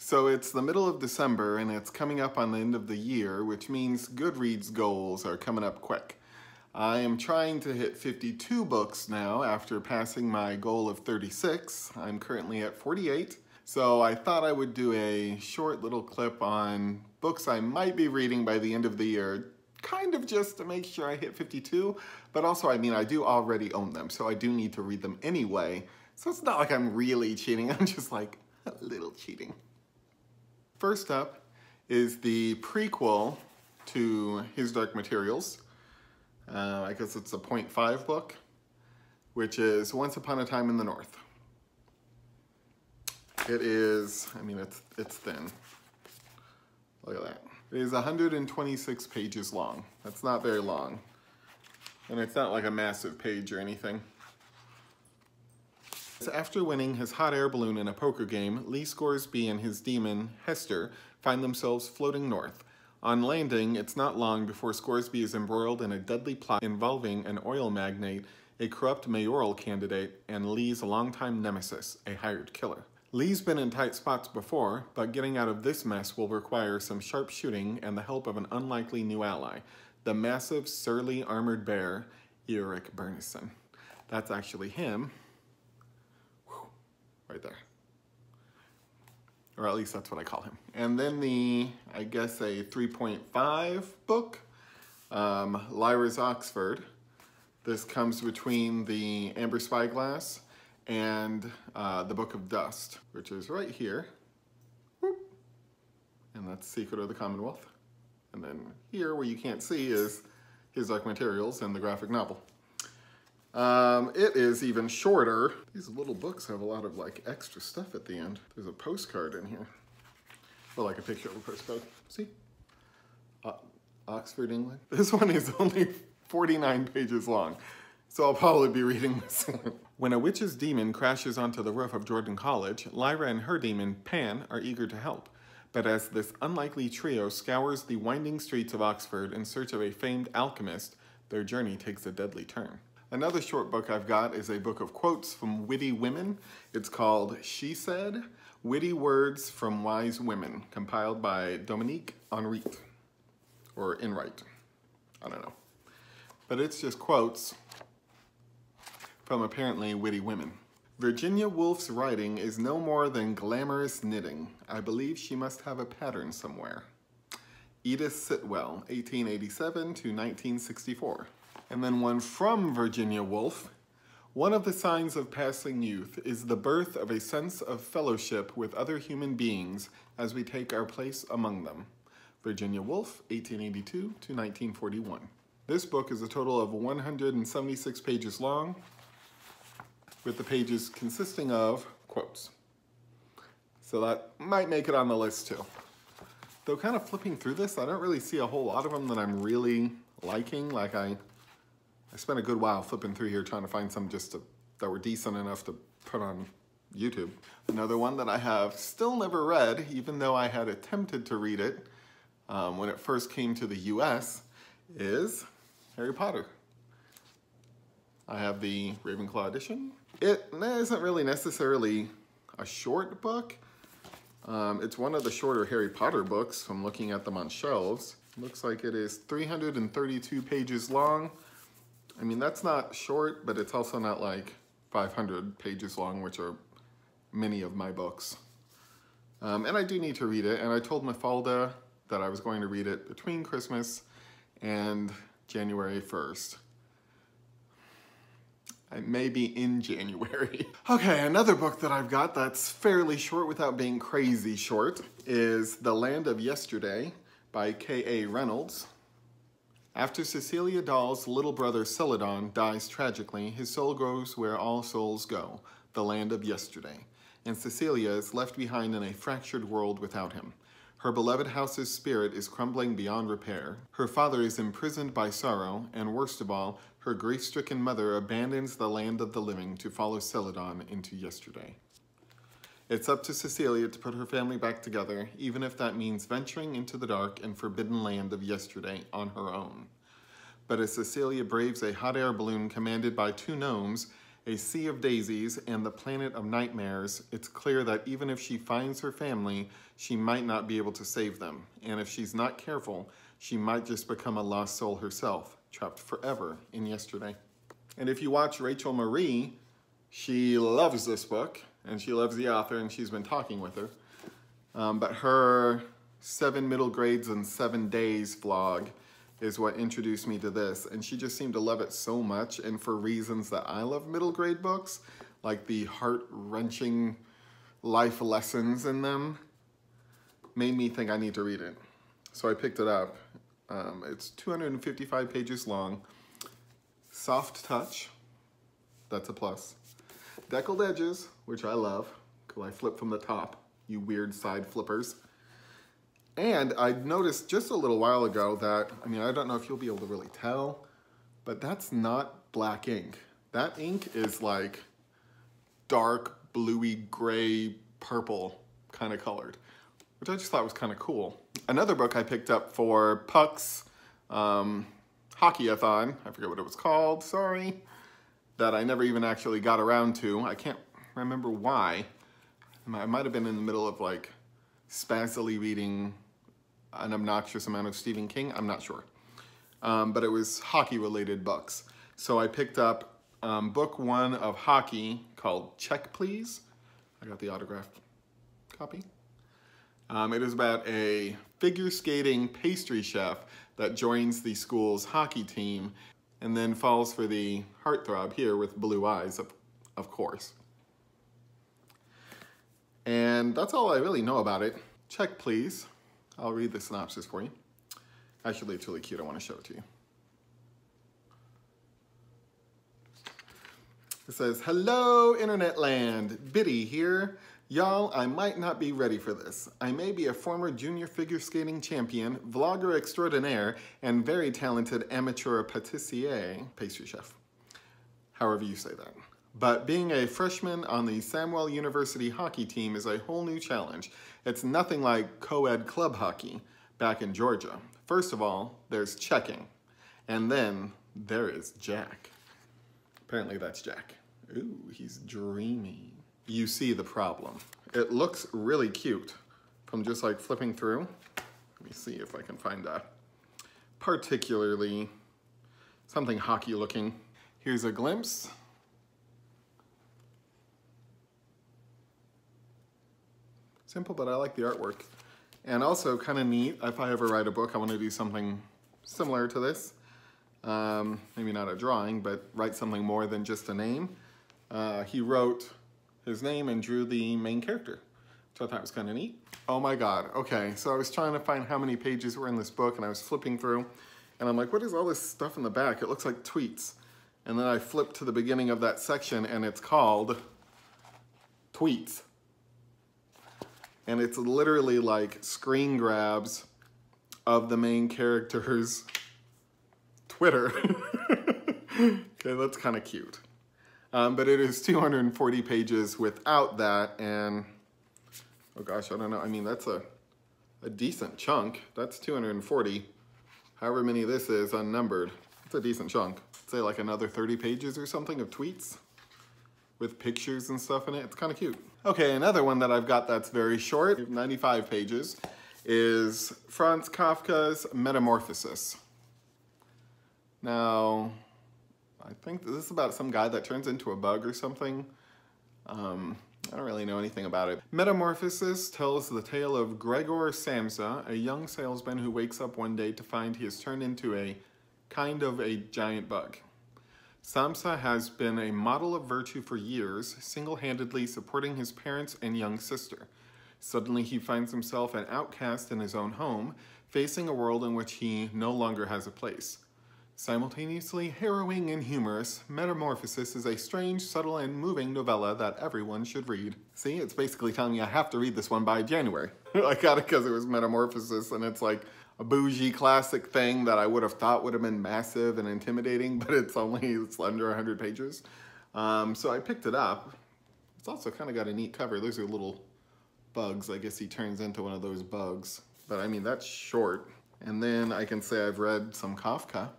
So it's the middle of December and it's coming up on the end of the year, which means Goodreads goals are coming up quick. I am trying to hit 52 books now after passing my goal of 36. I'm currently at 48. So I thought I would do a short little clip on books I might be reading by the end of the year, kind of just to make sure I hit 52, but also, I mean, I do already own them, so I do need to read them anyway. So it's not like I'm really cheating, I'm just like a little cheating. First up is the prequel to His Dark Materials. I guess it's a 0.5 book, which is Once Upon a Time in the North. It is, I mean, it's thin. Look at that. It is 126 pages long. That's not very long. And it's not like a massive page or anything. After winning his hot air balloon in a poker game, Lee Scoresby and his demon, Hester, find themselves floating north. On landing, it's not long before Scoresby is embroiled in a deadly plot involving an oil magnate, a corrupt mayoral candidate, and Lee's longtime nemesis, a hired killer. Lee's been in tight spots before, but getting out of this mess will require some sharp shooting and the help of an unlikely new ally, the massive, surly armored bear, Eric Bernison. That's actually him. Whew, right there. Or at least that's what I call him. And then I guess a 3.5 book, Lyra's Oxford. This comes between the Amber Spyglass and the Book of Dust, which is right here. Whoop. And that's Secret of the Commonwealth. And then here, where you can't see, is His Dark Materials and the graphic novel. It is even shorter. These little books have a lot of like extra stuff at the end. There's a postcard in here. Or like a picture of a postcard. See? Oxford, England. This one is only 49 pages long. So I'll probably be reading this one. When a witch's demon crashes onto the roof of Jordan College, Lyra and her demon, Pan, are eager to help. But as this unlikely trio scours the winding streets of Oxford in search of a famed alchemist, their journey takes a deadly turn. Another short book I've got is a book of quotes from witty women. It's called She Said, Witty Words from Wise Women, compiled by Dominique Enright, or Enright, I don't know. But it's just quotes from apparently witty women. Virginia Woolf's writing is no more than glamorous knitting. I believe she must have a pattern somewhere. Edith Sitwell, 1887 to 1964. And then one from Virginia Woolf. One of the signs of passing youth is the birth of a sense of fellowship with other human beings as we take our place among them. Virginia Woolf, 1882 to 1941. This book is a total of 176 pages long, with the pages consisting of quotes. So that might make it on the list too. Though kind of flipping through this, I don't really see a whole lot of them that I'm really liking. Like I spent a good while flipping through here trying to find some that were decent enough to put on YouTube. Another one that I have still never read, even though I had attempted to read it when it first came to the US, is Harry Potter. I have the Ravenclaw edition. It isn't really necessarily a short book. It's one of the shorter Harry Potter books from looking at them on shelves. It looks like it is 332 pages long. I mean, that's not short, but it's also not like 500 pages long, which are many of my books. And I do need to read it, and I told Mafalda that I was going to read it between Christmas and January 1st. Maybe in January. Okay, another book that I've got that's fairly short without being crazy short is The Land of Yesterday by K.A. Reynolds. After Cecilia Dahl's little brother Celadon dies tragically, his soul goes where all souls go, the land of yesterday, and Cecilia is left behind in a fractured world without him. Her beloved house's spirit is crumbling beyond repair. Her father is imprisoned by sorrow, and worst of all, her grief-stricken mother abandons the land of the living to follow Celadon into yesterday. It's up to Cecilia to put her family back together, even if that means venturing into the dark and forbidden land of yesterday on her own. But as Cecilia braves a hot air balloon commanded by two gnomes, a sea of daisies and the planet of nightmares, it's clear that even if she finds her family, she might not be able to save them. And if she's not careful, she might just become a lost soul herself, trapped forever in yesterday. And if you watch Rachael Marie, she loves this book, and she loves the author, and she's been talking with her. But her 7 middle grades in 7 days vlog is what introduced me to this, and she just seemed to love it so much, and for reasons that I love middle grade books, like the heart-wrenching life lessons in them, made me think I need to read it. So I picked it up. It's 255 pages long, soft touch, that's a plus, deckled edges, which I love, because I flip from the top, you weird side flippers. And I noticed just a little while ago that, I mean, I don't know if you'll be able to really tell, but that's not black ink. That ink is like dark, bluey, gray, purple kind of colored, which I just thought was kind of cool. Another book I picked up for Puck's hockey-a-thon, I forget what it was called, sorry, that I never even actually got around to. I can't remember why. I might have been in the middle of like spazzily reading an obnoxious amount of Stephen King, I'm not sure. But it was hockey-related books. So I picked up book 1 of hockey called Check Please. I got the autographed copy. It is about a figure skating pastry chef that joins the school's hockey team and then falls for the heartthrob here with blue eyes, of course. And that's all I really know about it. Check Please. I'll read the synopsis for you. Actually, it's really cute. I want to show it to you. It says, "Hello, Internet land. Witty here. Y'all, I might not be ready for this. I may be a former junior figure skating champion, vlogger extraordinaire, and very talented amateur pâtissier, pastry chef. However you say that. But being a freshman on the Samuel University hockey team is a whole new challenge. It's nothing like co-ed club hockey back in Georgia. First of all, there's checking. And then there is Jack." Apparently that's Jack. Ooh, he's dreamy. You see the problem. It looks really cute from just like flipping through. Let me see if I can find a particularly something hockey looking. Here's a glimpse. Simple, but I like the artwork. And also kind of neat, if I ever write a book, I want to do something similar to this. Maybe not a drawing, but write something more than just a name. He wrote his name and drew the main character, which I thought was kind of neat. Oh my God, okay, so I was trying to find how many pages were in this book, and I was flipping through, and I'm like, what is all this stuff in the back? It looks like tweets. And then I flipped to the beginning of that section, and it's called Tweets. And it's literally like screen grabs of the main character's Twitter. Okay, that's kind of cute. But it is 240 pages without that, and oh gosh, I don't know. I mean, that's a decent chunk. That's 240. However many this is, unnumbered. It's a decent chunk. Say like another 30 pages or something of tweets with pictures and stuff in it. It's kind of cute. Okay, another one that I've got that's very short, 95 pages, is Franz Kafka's Metamorphosis. Now, I think this is about some guy that turns into a bug or something. I don't really know anything about it. Metamorphosis tells the tale of Gregor Samsa, a young salesman who wakes up one day to find he has turned into a kind of a giant bug. Samsa has been a model of virtue for years, single-handedly supporting his parents and young sister. Suddenly he finds himself an outcast in his own home, facing a world in which he no longer has a place. Simultaneously harrowing and humorous, Metamorphosis is a strange, subtle, and moving novella that everyone should read. See, it's basically telling me I have to read this one by January. I got it because it was Metamorphosis, and it's like a bougie classic thing that I would have thought would have been massive and intimidating, but it's under 100 pages. So I picked it up. It's also kind of got a neat cover. Those are little bugs. I guess he turns into one of those bugs. But I mean, that's short. And then I can say I've read some Kafka.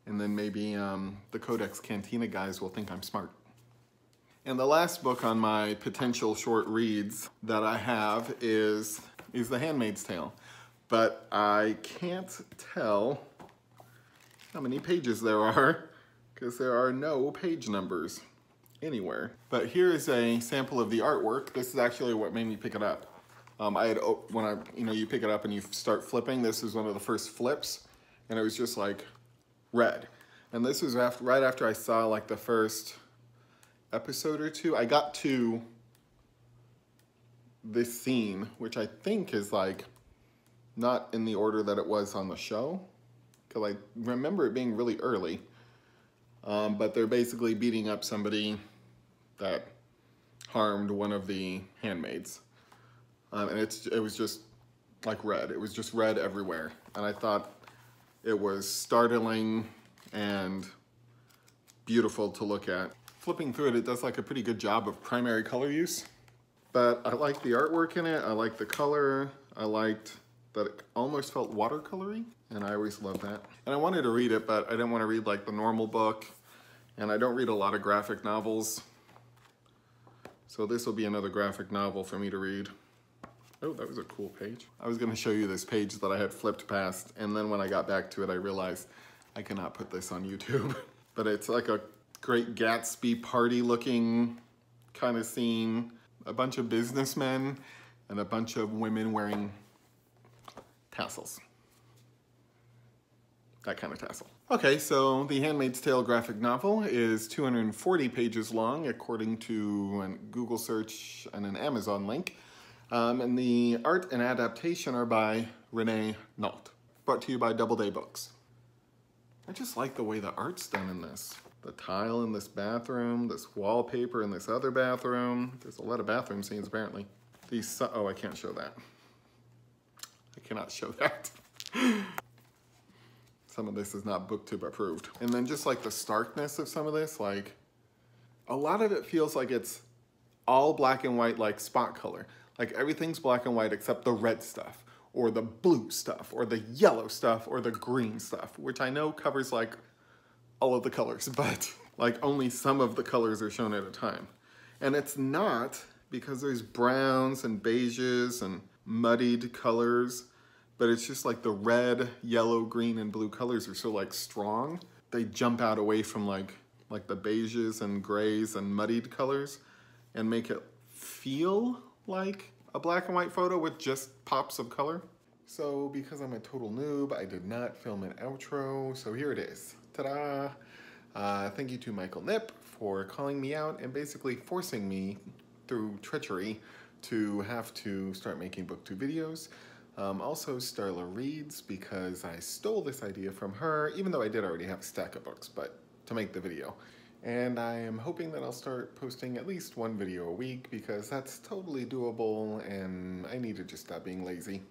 And then maybe the CodeX Cantina guys will think I'm smart. And the last book on my potential short reads that I have is The Handmaid's Tale. But I can't tell how many pages there are because there are no page numbers anywhere. But here is a sample of the artwork. This is actually what made me pick it up. You pick it up and you start flipping, this is one of the first flips, and it was just like red. And this was right after I saw like the first episode or two. I got to this scene, which I think is like not in the order that it was on the show, because I remember it being really early. But they're basically beating up somebody that harmed one of the handmaids. And it was just like red. It was just red everywhere. And I thought it was startling and beautiful to look at. Flipping through it, it does like a pretty good job of primary color use. But I like the artwork in it. I like the color. I liked that it almost felt watercolory. And I always love that. And I wanted to read it, but I didn't want to read like the normal book. And I don't read a lot of graphic novels. So this will be another graphic novel for me to read. Oh, that was a cool page. I was gonna show you this page that I had flipped past, and then when I got back to it, I realized I cannot put this on YouTube. But it's like a Great Gatsby party looking kind of scene. A bunch of businessmen and a bunch of women wearing tassels. That kind of tassel. Okay, so The Handmaid's Tale graphic novel is 240 pages long according to a Google search and an Amazon link. And the art and adaptation are by Renee Nault. Brought to you by Doubleday Books. I just like the way the art's done in this. The tile in this bathroom, this wallpaper in this other bathroom. There's a lot of bathroom scenes apparently. Oh, I can't show that. I cannot show that. Some of this is not BookTube approved. And then just like the starkness of some of this, like a lot of it feels like it's all black and white, like spot color. Like everything's black and white except the red stuff or the blue stuff or the yellow stuff or the green stuff, which I know covers like all of the colors, but like only some of the colors are shown at a time. And it's not because there's browns and beiges and muddied colors, but it's just like the red, yellow, green, and blue colors are so like strong. They jump out away from like the beiges and grays and muddied colors and make it feel like a black and white photo with just pops of color. So because I'm a total noob, I did not film an outro, so here it is. Ta-da! Thank you to Michael Knipp for calling me out and basically forcing me through treachery to have to start making BookTube videos. Also Starlah Reads, because I stole this idea from her, even though I did already have a stack of books, but to make the video. And I am hoping that I'll start posting at least one video a week because that's totally doable and I need to just stop being lazy.